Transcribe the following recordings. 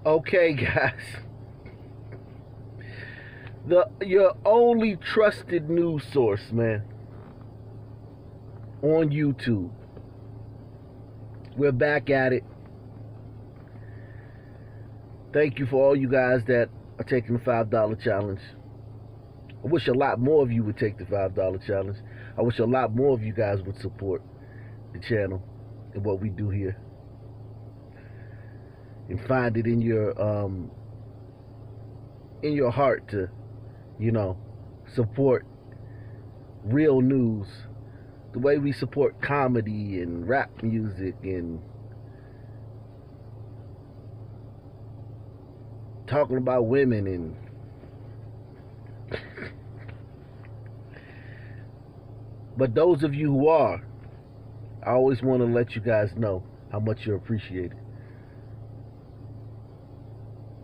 Okay, guys. Your only trusted news source, man, on YouTube. We're back at it. Thank you for all you guys that are taking the $5 challenge. I wish a lot more of you would take the $5 challenge. I wish a lot more of you guys would support the channel and what we do here, and find it in your heart to, support real news the way we support comedy and rap music and talking about women. And but those of you who are, I always want to let you guys know how much you're appreciated.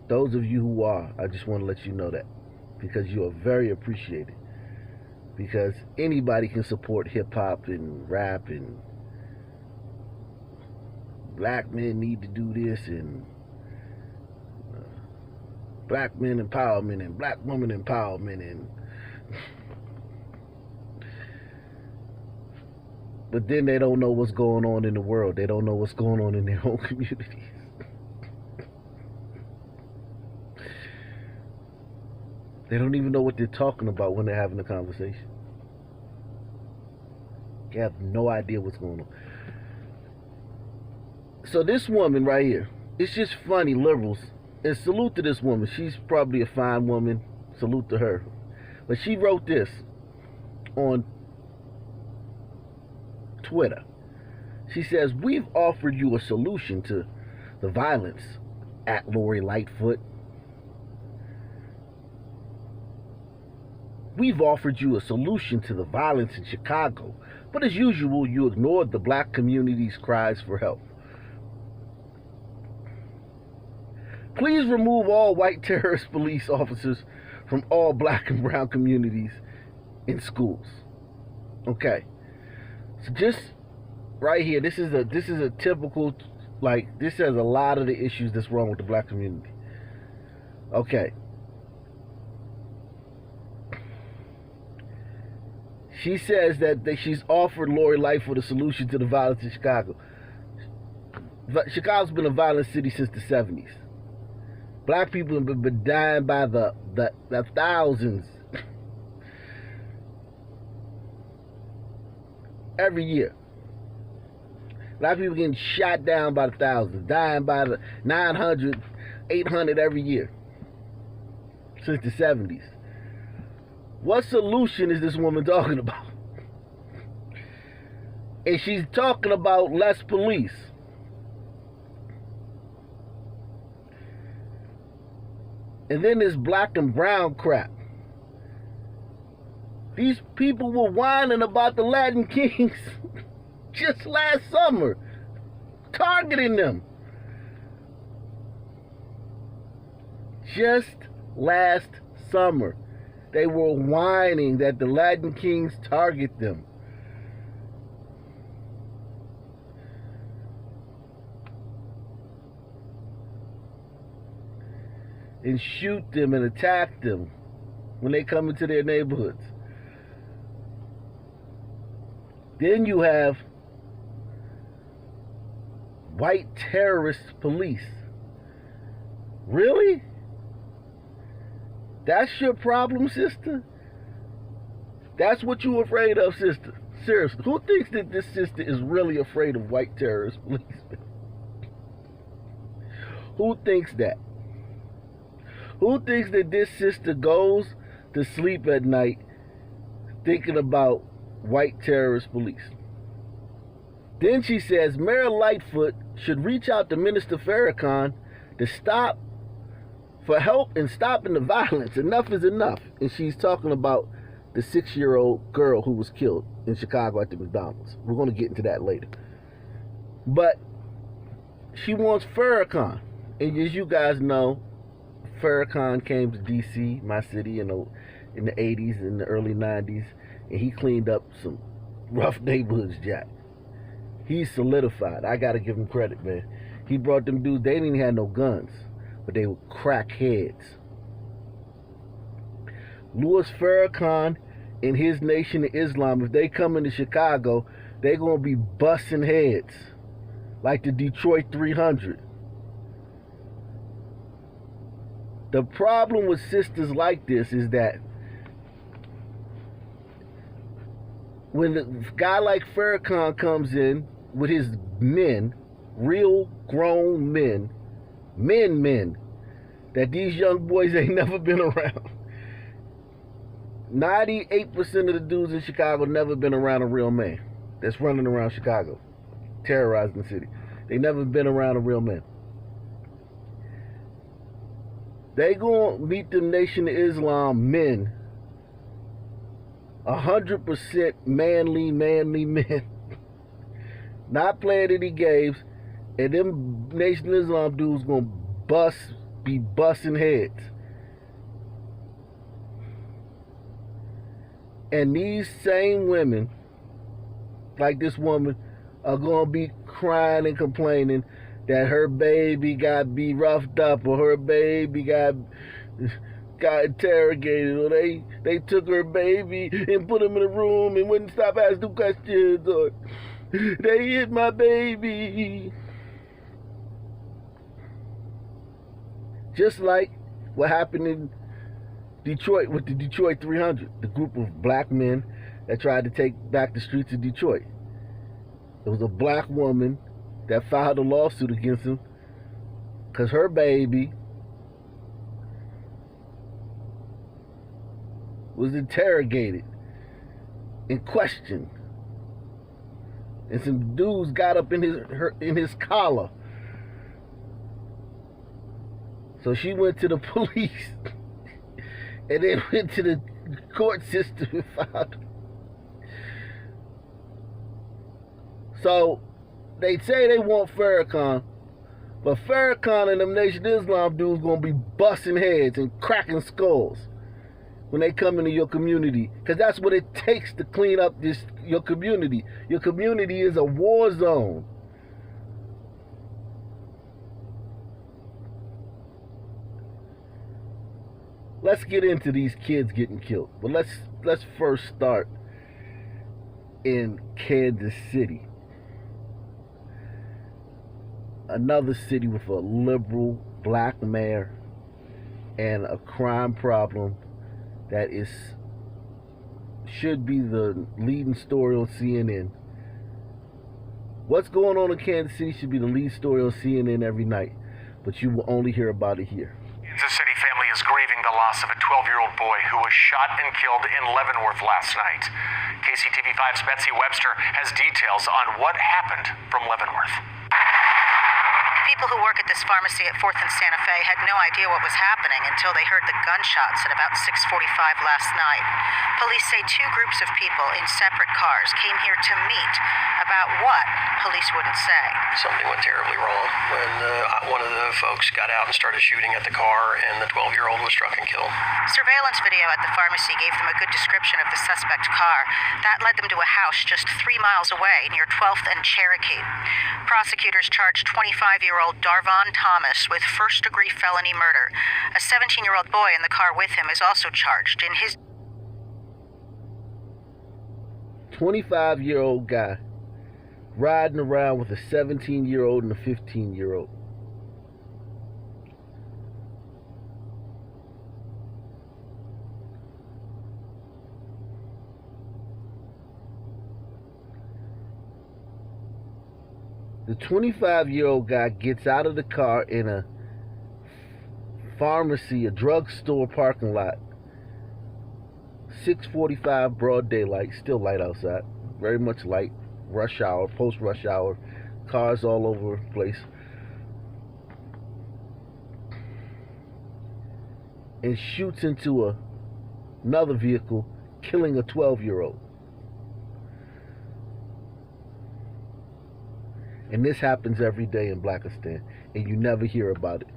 Those of you who are, I just want to let you know that, because you are very appreciated. Because anybody can support hip-hop and rap, and black men need to do this, and black men empowerment, and black women empowerment, and but then they don't know what's going on in the world. They don't know what's going on in their own communities. They don't even know what they're talking about when they're having a conversation. They have no idea what's going on. So this woman right here, it's just funny, liberals. And salute to this woman. She's probably a fine woman. Salute to her. But she wrote this on Twitter. She says, "We've offered you a solution to the violence at Lori Lightfoot. We've offered you a solution to the violence in Chicago, but as usual, you ignored the black community's cries for help. Please remove all white terrorist police officers from all black and brown communities in schools." Okay. So just right here, this is a typical, this has a lot of the issues that's wrong with the black community. Okay. She says that she's offered Lori Lightfoot a solution to the violence in Chicago. Chicago's been a violent city since the 70s. Black people have been dying by the thousands every year. Black people getting shot down by the thousands, dying by the 900, 800 every year since the 70s. What solution is this woman talking about? And she's talking about less police. And then this black and brown crap. These people were whining about the Latin Kings just last summer, targeting them. Just last summer. They were whining that the Latin Kings target them. And shoot them and attack them when they come into their neighborhoods. Then you have white terrorist police. Really? That's your problem, sister? That's what you're afraid of, sister? Seriously, who thinks that this sister is really afraid of white terrorist policemen? Who thinks that? Who thinks that this sister goes to sleep at night thinking about white terrorist police? Then she says Mayor Lightfoot should reach out to Minister Farrakhan to stop for help in stopping the violence. Enough is enough. And she's talking about the 6-year-old girl who was killed in Chicago at the McDonald's. We're going to get into that later. But she wants Farrakhan. And as you guys know, Farrakhan came to D.C., my city, in the 80s and the early 90s, and he cleaned up some rough neighborhoods, Jack. He's solidified. I got to give him credit, man. He brought them dudes, they didn't even have no guns. but they would crack heads. Louis Farrakhan and his Nation of Islam, if they come into Chicago, they're going to be busting heads like the Detroit 300. The problem with sisters like this is that when a guy like Farrakhan comes in with his men, real grown men, that these young boys ain't never been around. 98% of the dudes in Chicago never been around a real man that's running around Chicago, terrorizing the city. They never been around a real man. They gonna meet the Nation of Islam men, 100% manly men, not playing any games, and them Nation of Islam dudes gonna be busting heads. And these same women, like this woman, are gonna be crying and complaining that her baby got be roughed up, or her baby got interrogated, or they took her baby and put him in a room and wouldn't stop asking questions, or they hit my baby. Just like what happened in Detroit with the Detroit 300, the group of black men that tried to take back the streets of Detroit. It was a black woman that filed a lawsuit against him because her baby was interrogated and questioned, and some dudes got up in his collar. So she went to the police and then went to the court system and filed. So they say they want Farrakhan, but Farrakhan and them Nation of Islam dudes gonna be busting heads and cracking skulls when they come into your community, because that's what it takes to clean up your community. Your community is a war zone. Let's get into these kids getting killed, but let's first start in Kansas City. Another city with a liberal black mayor and a crime problem that should be the leading story on CNN. What's going on in Kansas City should be the lead story on CNN every night, but you will only hear about it here. Kansas City family is grieving the loss of a 12-year-old boy who was shot and killed in Leavenworth last night. KCTV5's Betsy Webster has details on what happened from Leavenworth. People who work at this pharmacy at 4th and Santa Fe had no idea what was happening until they heard the gunshots at about 6:45 last night. Police say two groups of people in separate cars came here to meet about what police wouldn't say. Something went terribly wrong when one of the folks got out and started shooting at the car, and the 12-year-old was struck and killed. Surveillance video at the pharmacy gave them a good description of the suspect car. That led them to a house just 3 miles away near 12th and Cherokee. Prosecutors charged 25-year-old Darvon Thomas with first-degree felony murder. A 17-year-old boy in the car with him is also charged in his... 25-year-old guy riding around with a 17-year-old and a 15-year-old. The 25-year-old guy gets out of the car in a pharmacy, a drugstore parking lot. 6:45, broad daylight, still light outside, very much light, rush hour, post-rush hour, cars all over the place. And shoots into another vehicle, killing a 12-year-old. And this happens every day in Blackistan, and you never hear about it.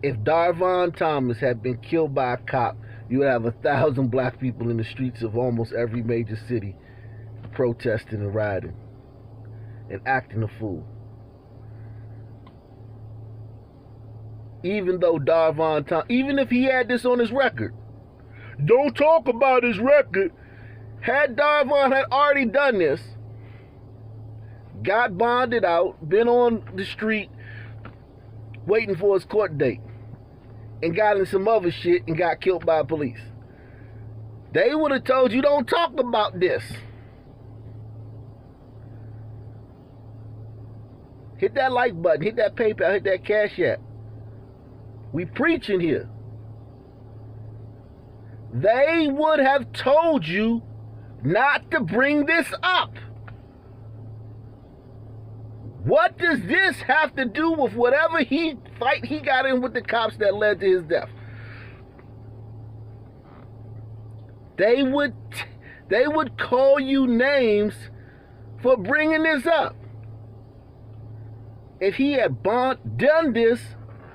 If Darvon Thomas had been killed by a cop, you would have 1,000 black people in the streets of almost every major city protesting and rioting and acting a fool. even though Darvon Thomas, even if he had this on his record, don't talk about his record. Had Darvon had already done this, got bonded out, been on the street waiting for his court date, and got in some other shit and got killed by police, they would have told you, don't talk about this. Hit that like button, hit that PayPal, hit that Cash App. We preaching here. They would have told you not to bring this up. What does this have to do with whatever fight he got in with the cops that led to his death? They would call you names for bringing this up. If he had done this,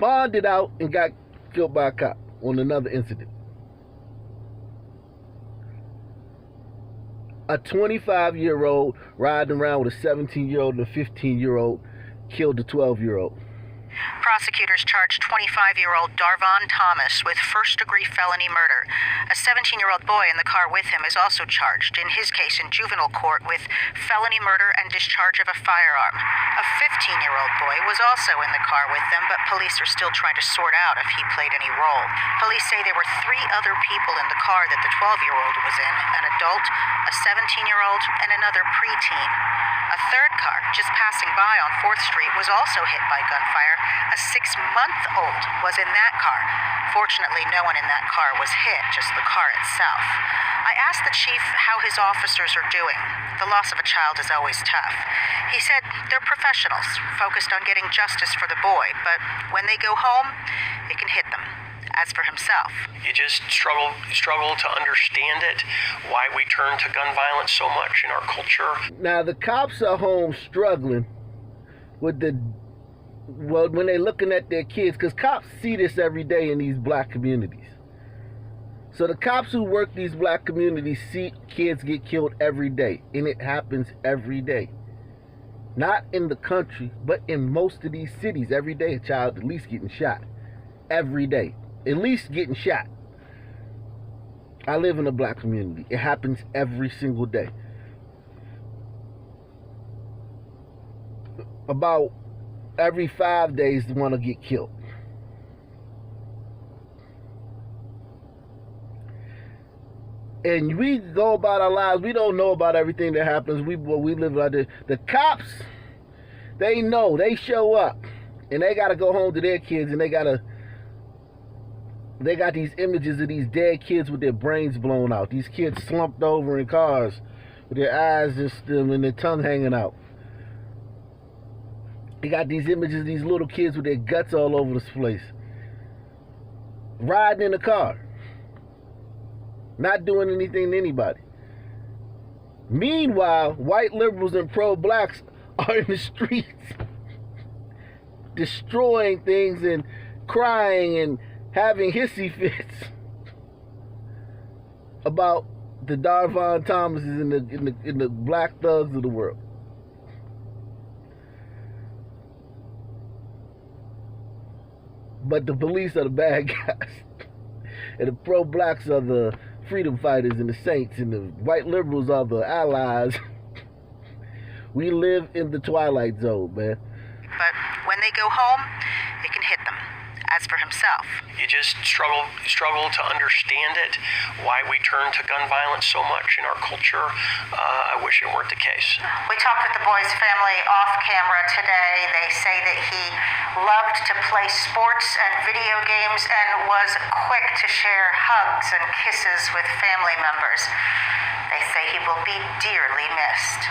bonded out, and got killed by a cop on another incident. A 25-year-old riding around with a 17-year-old and a 15-year-old killed a 12-year-old. Prosecutors charged 25-year-old Darvon Thomas with first-degree felony murder. A 17-year-old boy in the car with him is also charged, in his case in juvenile court, with felony murder and discharge of a firearm. A 15-year-old boy was also in the car with them, but police are still trying to sort out if he played any role. Police say there were 3 other people in the car that the 12-year-old was in, an adult, a 17-year-old, and another preteen. A third car, just passing by on 4th Street, was also hit by gunfire. A 6-month-old was in that car. Fortunately, no one in that car was hit, just the car itself. I asked the chief how his officers are doing. The loss of a child is always tough. He said they're professionals, focused on getting justice for the boy, but when they go home, it can hit them. As for himself, you just struggle to understand it, why we turn to gun violence so much in our culture. Now, the cops are home struggling with when they're looking at their kids, because cops see this every day in these black communities. So the cops who work these black communities see kids get killed every day, and it happens every day. Not in the country, but in most of these cities, every day a child at least getting shot. Every day. At least getting shot. I live in a black community. It happens every single day. About every 5 days, they want to get killed. And we go about our lives. We don't know about everything that happens. We live like this. The cops, they know. They show up. And they got to go home to their kids. And they got these images of these dead kids with their brains blown out. These kids slumped over in cars with their eyes just and their tongue hanging out. They got these images of these little kids with their guts all over this place. Riding in a car. Not doing anything to anybody. Meanwhile, white liberals and pro-blacks are in the streets destroying things and crying and having hissy fits about the Darvon Thomases in the black thugs of the world. But the police are the bad guys. And the pro-blacks are the freedom fighters and the saints, and the white liberals are the allies. We live in the twilight zone, man. But when they go home, it can hit them. As for himself, you just struggle to understand it, why we turn to gun violence so much in our culture. I wish it weren't the case. We talked with the boy's family off camera today. They say that he loved to play sports and video games and was quick to share hugs and kisses with family members. They say he will be dearly missed.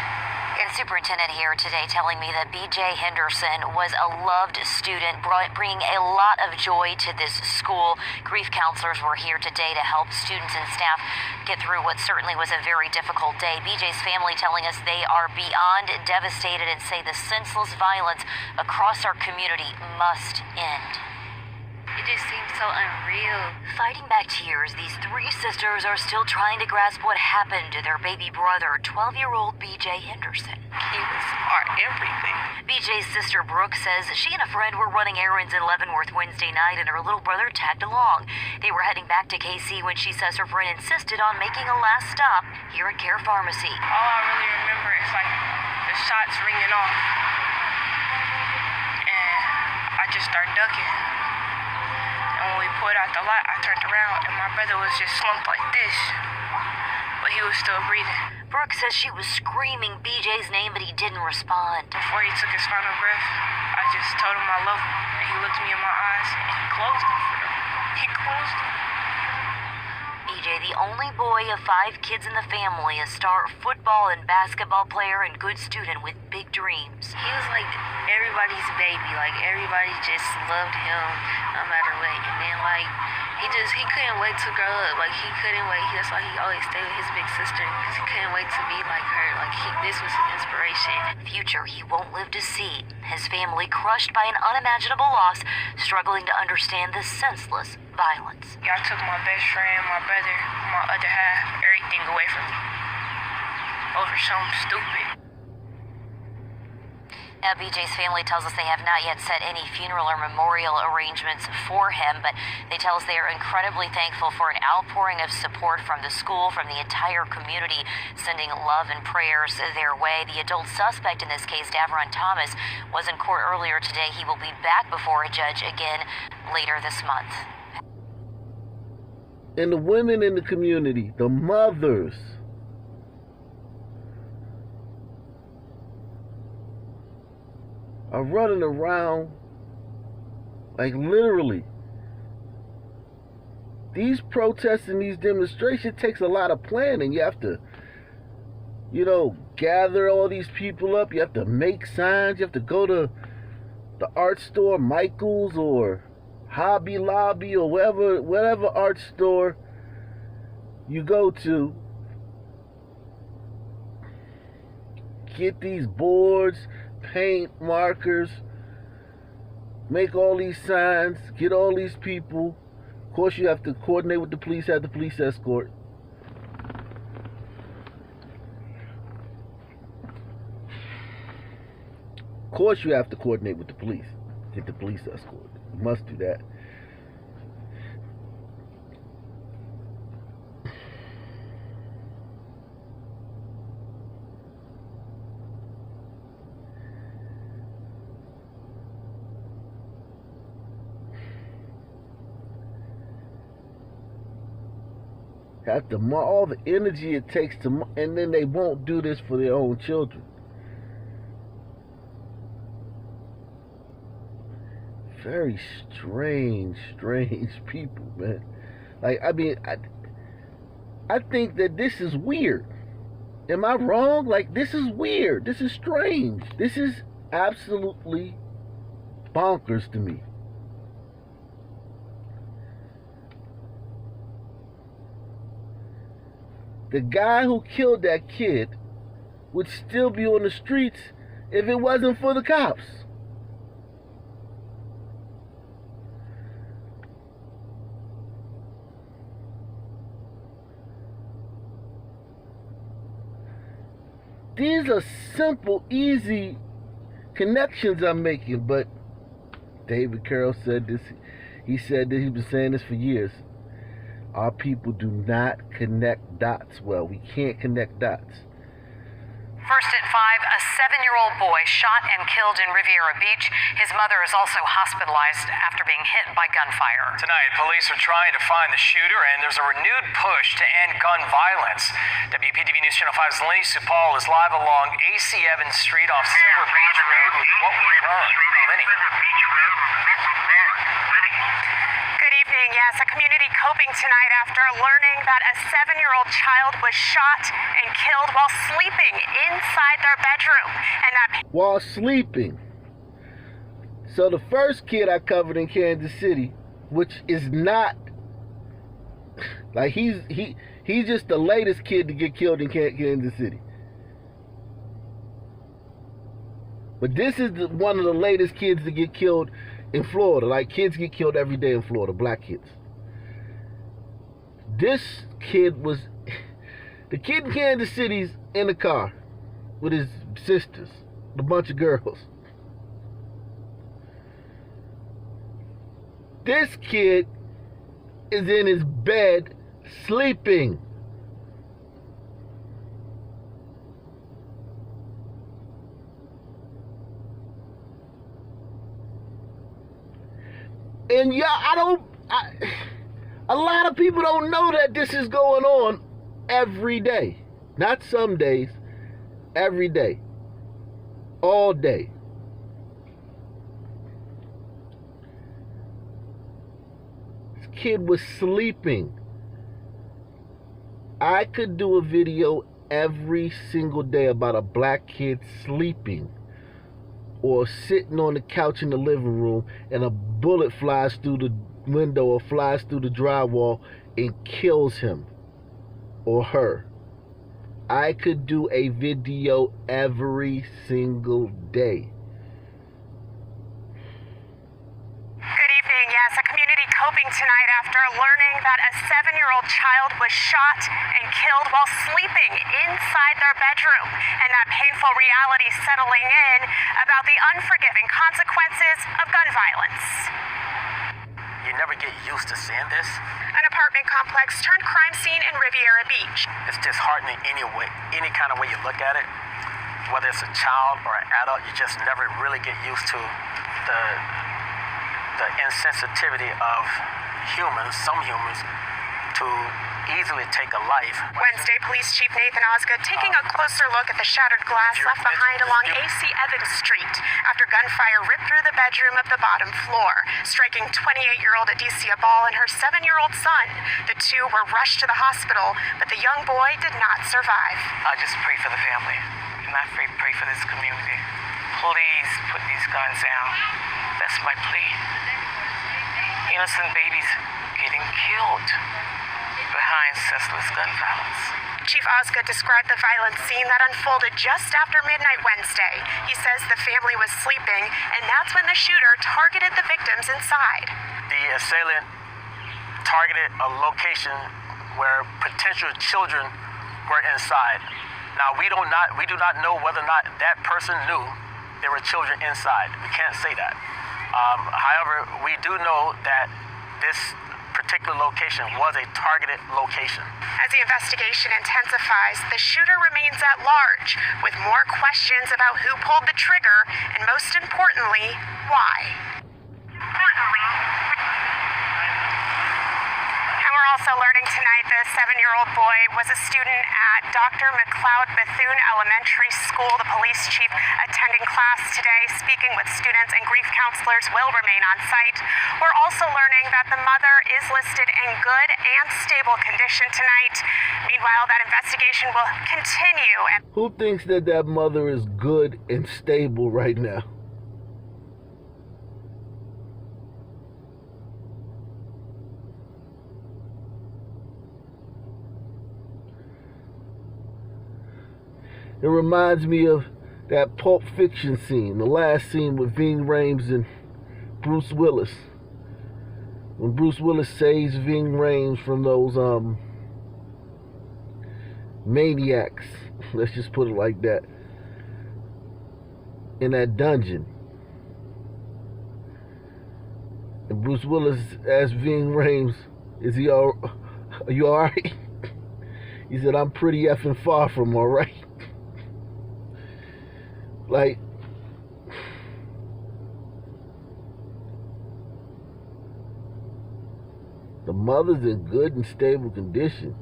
And Superintendent here today telling me that B.J. Henderson was a loved student, bringing a lot of joy to this school. Grief counselors were here today to help students and staff get through what certainly was a very difficult day. B.J.'s family telling us they are beyond devastated and say the senseless violence across our community must end. just seems so unreal. Fighting back tears, these three sisters are still trying to grasp what happened to their baby brother, 12-year-old B.J. Henderson. He was our everything. B.J.'s sister Brooke says she and a friend were running errands in Leavenworth Wednesday night and her little brother tagged along. They were heading back to KC when she says her friend insisted on making a last stop here at Care Pharmacy. All I really remember is like the shots ringing off. And I just started ducking. And when we pulled out the lot, I turned around and my brother was just slumped like this. But he was still breathing. Brooke says she was screaming BJ's name, but he didn't respond. Before he took his final breath, I just told him I love him. And he looked me in my eyes and he closed them for them. He closed them. BJ, the only boy of 5 kids in the family, a star football and basketball player and good student with big dreams. He was like everybody's baby. Like everybody just loved him no matter what. And then like he couldn't wait to grow up. Like he couldn't wait. That's why he always stayed with his big sister because he couldn't wait to be like her. Like this was his inspiration. Future he won't live to see. His family crushed by an unimaginable loss, struggling to understand the senseless violence. Y'all took my best friend, my brother, my other half, everything away from me. Over something stupid. Now, BJ's family tells us they have not yet set any funeral or memorial arrangements for him, but they tell us they are incredibly thankful for an outpouring of support from the school, from the entire community, sending love and prayers their way. The adult suspect in this case, Davron Thomas, was in court earlier today. He will be back before a judge again later this month. And the women in the community, the mothers, are running around like literally. These protests and these demonstrations takes a lot of planning. You have to, gather all these people up. You have to make signs. You have to go to the art store, Michael's or Hobby Lobby or whatever art store you go to. Get these boards, paint, markers, make all these signs, get all these people. Of course, you have to coordinate with the police, have the police escort. Of course, you have to coordinate with the police, get the police escort. You must do that. Have to all the energy it takes to, and then they won't do this for their own children. Very strange people, man. Like, I think that this is weird. Am I wrong? Like, this is weird. This is strange. This is absolutely bonkers to me. The guy who killed that kid would still be on the streets if it wasn't for the cops. These are simple, easy connections I'm making, but David Carroll said this. He said that he's been saying this for years. Our people do not connect dots well. We can't connect dots. First at 5, a 7-year-old boy shot and killed in Riviera Beach. His mother is also hospitalized after being hit by gunfire. Tonight, police are trying to find the shooter, and there's a renewed push to end gun violence. WPTV News Channel 5's Lenny Supal is live along AC Evans Street off Silver Beach Road with what we've heard. Lenny. Yes, a community coping tonight after learning that a 7-year-old child was shot and killed while sleeping inside their bedroom. And that while sleeping. So the first kid I covered in Kansas City, which is not like he's just the latest kid to get killed in Kansas City. But this is one of the latest kids to get killed in Florida. Like, kids get killed every day in Florida, black kids. This kid was, the kid in Kansas City's in the car with his sisters, a bunch of girls. This kid is in his bed sleeping. And a lot of people don't know that this is going on every day. Not some days, every day. All day. This kid was sleeping. I could do a video every single day about a black kid sleeping or sitting on the couch in the living room and a bullet flies through the window or flies through the drywall and kills him or her. I could do a video every single day. Good evening. Yes, a community coping tonight after learning that a 7-year-old child was shot and killed while sleeping inside their bedroom, and that painful reality settling in about the unforgiving consequences of gun violence. You never get used to seeing this. An apartment complex turned crime scene in Riviera Beach. It's disheartening anyway, any kind of way you look at it. Whether it's a child or an adult, you just never really get used to the insensitivity of humans, some humans, to easily take a life. Wednesday, Police Chief Nathan Osgood taking a closer look at the shattered glass left behind along A.C. Evans Street after gunfire ripped through the bedroom of the bottom floor, striking 28-year-old Adicia Ball and her 7-year-old son. The two were rushed to the hospital, but the young boy did not survive. I just pray for the family, and I pray for this community. Please put these guns down. That's my plea. Innocent babies getting killed behind senseless gun violence. Chief Osgood described the violent scene that unfolded just after midnight Wednesday. He says the family was sleeping, and that's when the shooter targeted the victims inside. The assailant targeted a location where potential children were inside. Now, we do not know whether or not that person knew there were children inside. We can't say that. However, we do know that this particular location was a targeted location. As the investigation intensifies, the shooter remains at large, with more questions about who pulled the trigger and, most importantly, why. And we're also learning tonight the 7-year-old boy was a student at Dr. McLeod Bethune Elementary School. The police chief attending class today, speaking with students, and grief counselors will remain on site. We're also learning that the mother is listed in good and stable condition tonight. Meanwhile, that investigation will continue. Who thinks that mother is good and stable right now? It reminds me of that Pulp Fiction scene, the last scene with Ving Rhames and Bruce Willis. When Bruce Willis saves Ving Rhames from those maniacs, let's just put it like that, in that dungeon. And Bruce Willis asked Ving Rhames, are you alright? He said, I'm pretty effing far from alright. Like, the mother's in good and stable condition.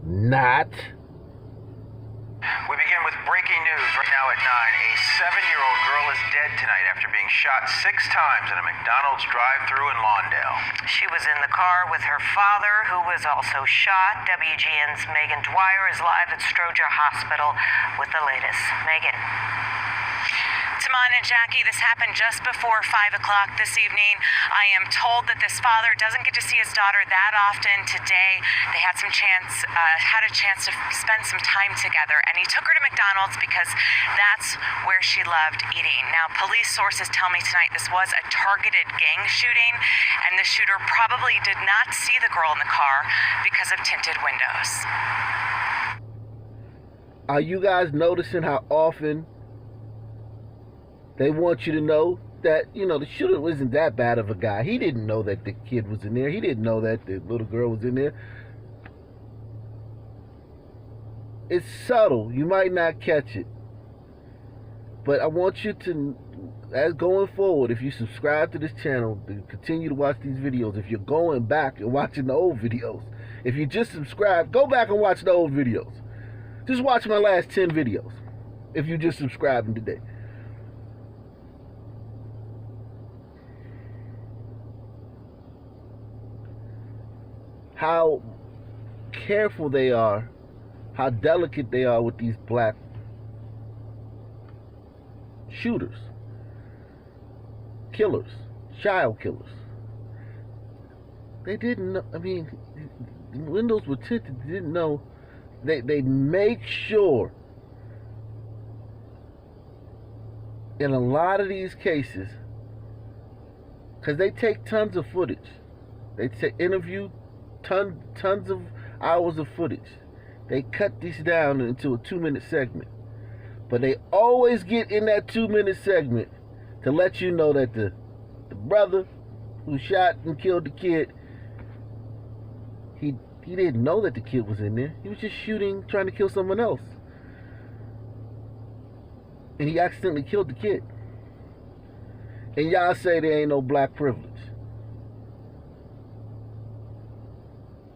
Not. We begin with breaking news right now at 9. A 7-year-old girl is dead tonight after being shot 6 times at a McDonald's drive-thru in Lawndale. She was in the car with her father, who was also shot. WGN's Megan Dwyer is live at Stroger Hospital with the latest. Megan. Simon and Jackie, this happened just before 5 o'clock this evening. I am told that this father doesn't get to see his daughter that often. Today, they had a chance to spend some time together, and he took her to McDonald's because that's where she loved eating. Now, police sources tell me tonight this was a targeted gang shooting, and the shooter probably did not see the girl in the car because of tinted windows. Are you guys noticing how often they want you to know that, the shooter wasn't that bad of a guy? He didn't know that the kid was in there. He didn't know that the little girl was in there. It's subtle. You might not catch it. But I want you to, as going forward, if you subscribe to this channel, to continue to watch these videos. If you're going back and watching the old videos, if you just subscribed, go back and watch the old videos. Just watch my last 10 videos if you just subscribing today. How careful they are, how delicate they are with these black shooters, killers, child killers. They didn't know, the windows were tinted, they didn't know. They make sure in a lot of these cases, because they take tons of footage. They interview tons of hours of footage. They cut these down into a 2-minute segment. But they always get in that 2-minute segment to let you know that the brother who shot and killed the kid, he didn't know that the kid was in there. He was just shooting, trying to kill someone else. And he accidentally killed the kid. And y'all say there ain't no black privilege.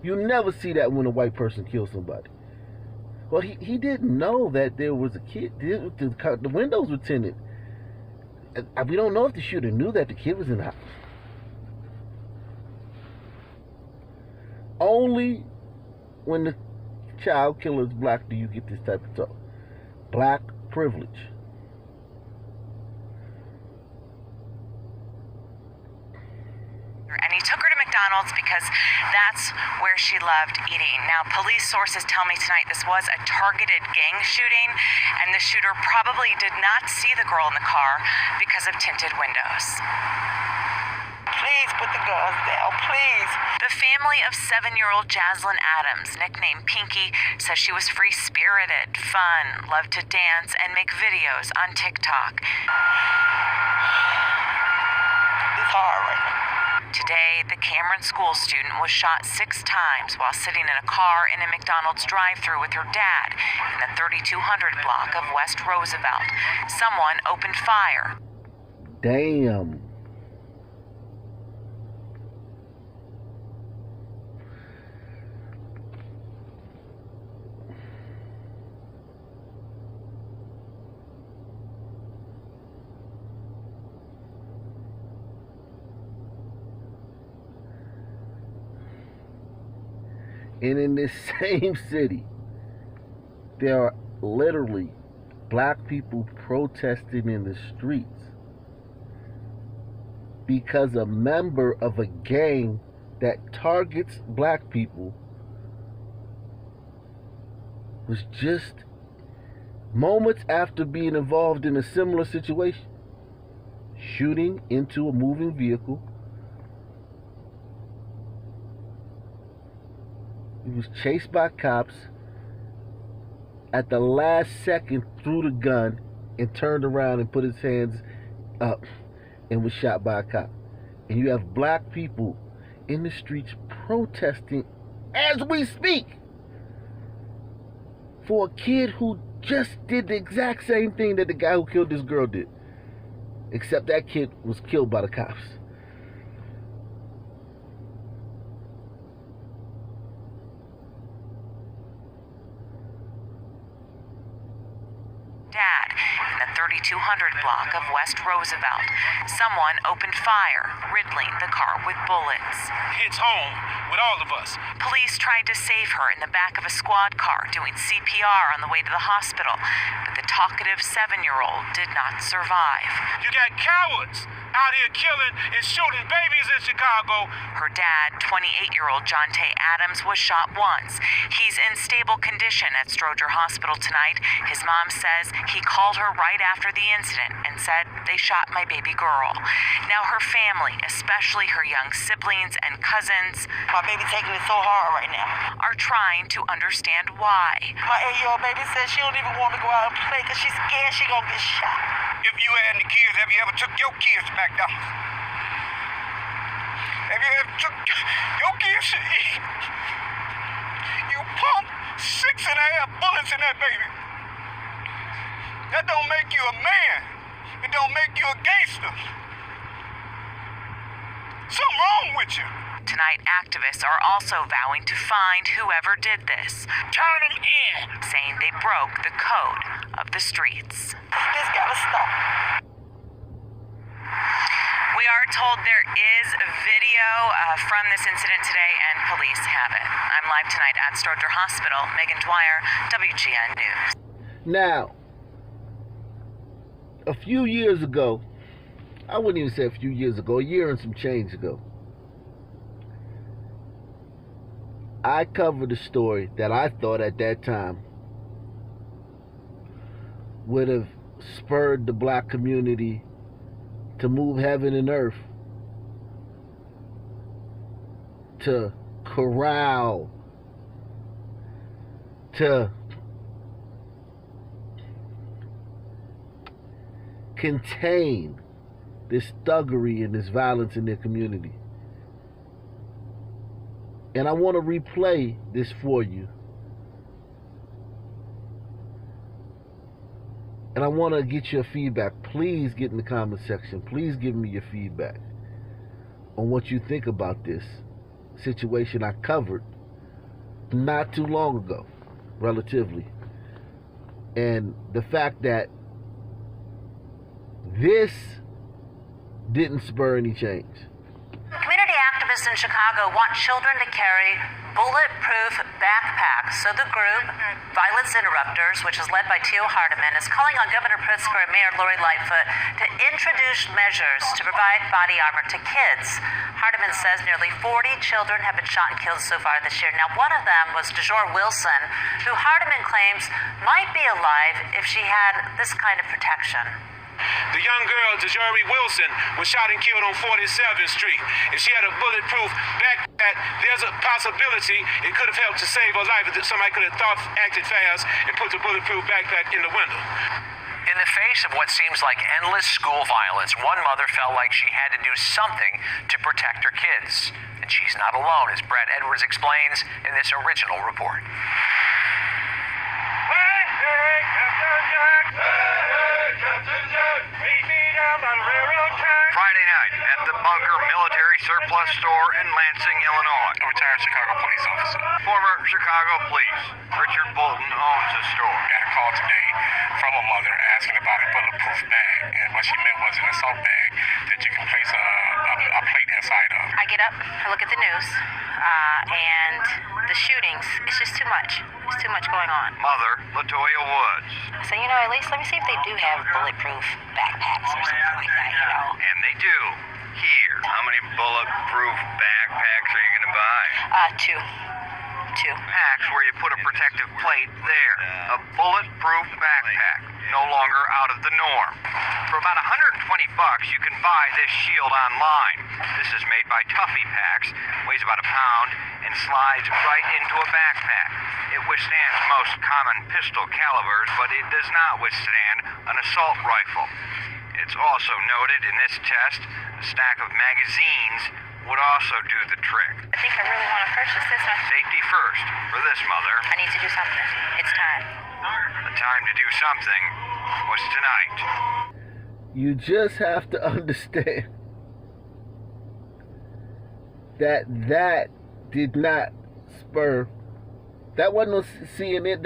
You never see that when a white person kills somebody. Well, he didn't know that there was a kid. The windows were tinted. We don't know if the shooter knew that the kid was in the house. Only when the child killer is black do you get this type of talk. Black privilege. And he took her to McDonald's because that's where she loved eating. Now, police sources tell me tonight this was a targeted gang shooting, and the shooter probably did not see the girl in the car because of tinted windows. Please put the guns down, please. The family of 7-year-old Jaslyn Adams, nicknamed Pinky, says she was free-spirited, fun, loved to dance, and make videos on TikTok. It's hard right now. Today, the Cameron school student was shot 6 times while sitting in a car in a McDonald's drive-thru with her dad in the 3200 block of West Roosevelt. Someone opened fire. Damn. And in this same city, there are literally black people protesting in the streets because a member of a gang that targets black people was just moments after being involved in a similar situation, shooting into a moving vehicle. He was chased by cops. At the last second, threw the gun and turned around and put his hands up and was shot by a cop. And you have black people in the streets protesting as we speak for a kid who just did the exact same thing that the guy who killed this girl did. Except that kid was killed by the cops. Dad in the 3200 block of West Roosevelt. Someone opened fire, riddling the car with bullets. Hits home with all of us. Police tried to save her in the back of a squad car doing CPR on the way to the hospital, but the talkative 7-year-old did not survive. You got cowards out here killing and shooting babies in Chicago. Her dad, 28-year-old John Tay Adams, was shot once. He's in stable condition at Stroger Hospital tonight. His mom says he called her right after the incident and said they shot my baby girl. Now her family, especially her young siblings and cousins, my baby taking it so hard right now, are trying to understand why. My 8-year-old baby says she don't even want to go out and play because she's scared she gonna get shot. If you had any kids, have you ever took your kids to McDonald's? Have you ever took your kids to eat? You pumped 6.5 bullets in that baby. That don't make you a man. It don't make you a gangster. Something wrong with you. Tonight, activists are also vowing to find whoever did this. Turn them in. Saying they broke the code of the streets. This gotta stop. We are told there is a video from this incident today, and police have it. I'm live tonight at Stroger Hospital. Megan Dwyer, WGN News. Now, a few years ago, I wouldn't even say a few years ago, a year and some change ago, I covered a story that I thought at that time would have spurred the black community to move heaven and earth, to corral, to contain this thuggery and this violence in their community. And I want to replay this for you. And I want to get your feedback. Please get in the comment section. Please give me your feedback on what you think about this situation I covered not too long ago, relatively. And the fact that this didn't spur any change. Community activists in Chicago want children to carry bulletproof backpacks. So the group, Violence Interrupters, which is led by Tio Hardiman, is calling on Governor Pritzker and Mayor Lori Lightfoot to introduce measures to provide body armor to kids. Hardiman says nearly 40 children have been shot and killed so far this year. Now, one of them was DeJour Wilson, who Hardiman claims might be alive if she had this kind of protection. The young girl, DeJour Wilson, was shot and killed on 47th Street. If she had a bulletproof backpack, there's a possibility it could have helped to save her life if somebody could have acted fast and put the bulletproof backpack in the window. In the face of what seems like endless school violence, one mother felt like she had to do something to protect her kids. And she's not alone, as Brad Edwards explains in this original report. Friday night at the Bunker Military Surplus Store in Lansing, Illinois. A retired Chicago police officer. Former Chicago Police Richard Bolton owns the store. Got a call today from a mother asking about a bulletproof bag, and what she meant was an assault bag that you can place a plate inside of. I get up, I look at the news, and the shootings, it's just too much. There's too much going on. Mother Latoya Woods. So, at least let me see if they do have bulletproof backpacks or something like that, And they do. Here. How many bulletproof backpacks are you going to buy? Two. Packs where you put a protective plate there. A bulletproof backpack. No longer out of the norm. For about $120, you can buy this shield online. This is made by Tuffy Packs, weighs about a pound, and slides right into a backpack. It withstands most common pistol calibers, but it does not withstand an assault rifle. It's also noted in this test, a stack of magazines would also do the trick. I think I really want to purchase this one. Safety first for this mother. I need to do something. It's time. The time to do something was tonight. You just have to understand that did not spur. That wasn't CNN.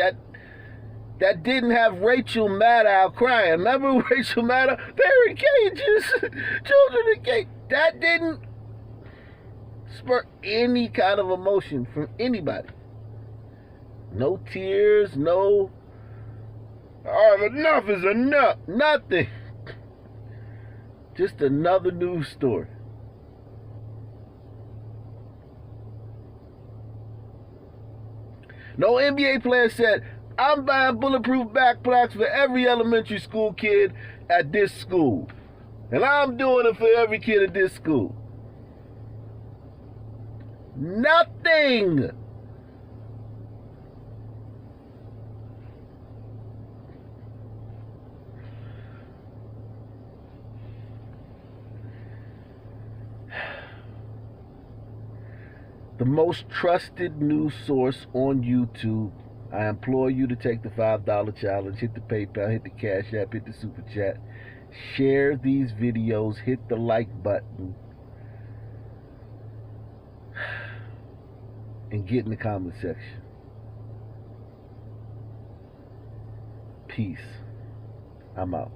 that didn't have Rachel Maddow crying. Remember Rachel Maddow? They're in cages. Children in cages. That didn't spur any kind of emotion from anybody. No tears, no, oh, enough is enough. Nothing. Just another news story. No NBA player said, I'm buying bulletproof backpacks for every elementary school kid at this school. And I'm doing it for every kid at this school. Nothing. The most trusted news source on YouTube. I implore you to take the $5 challenge, hit the PayPal, hit the Cash App, hit the Super Chat. Share these videos, hit the like button, and get in the comment section. Peace. I'm out.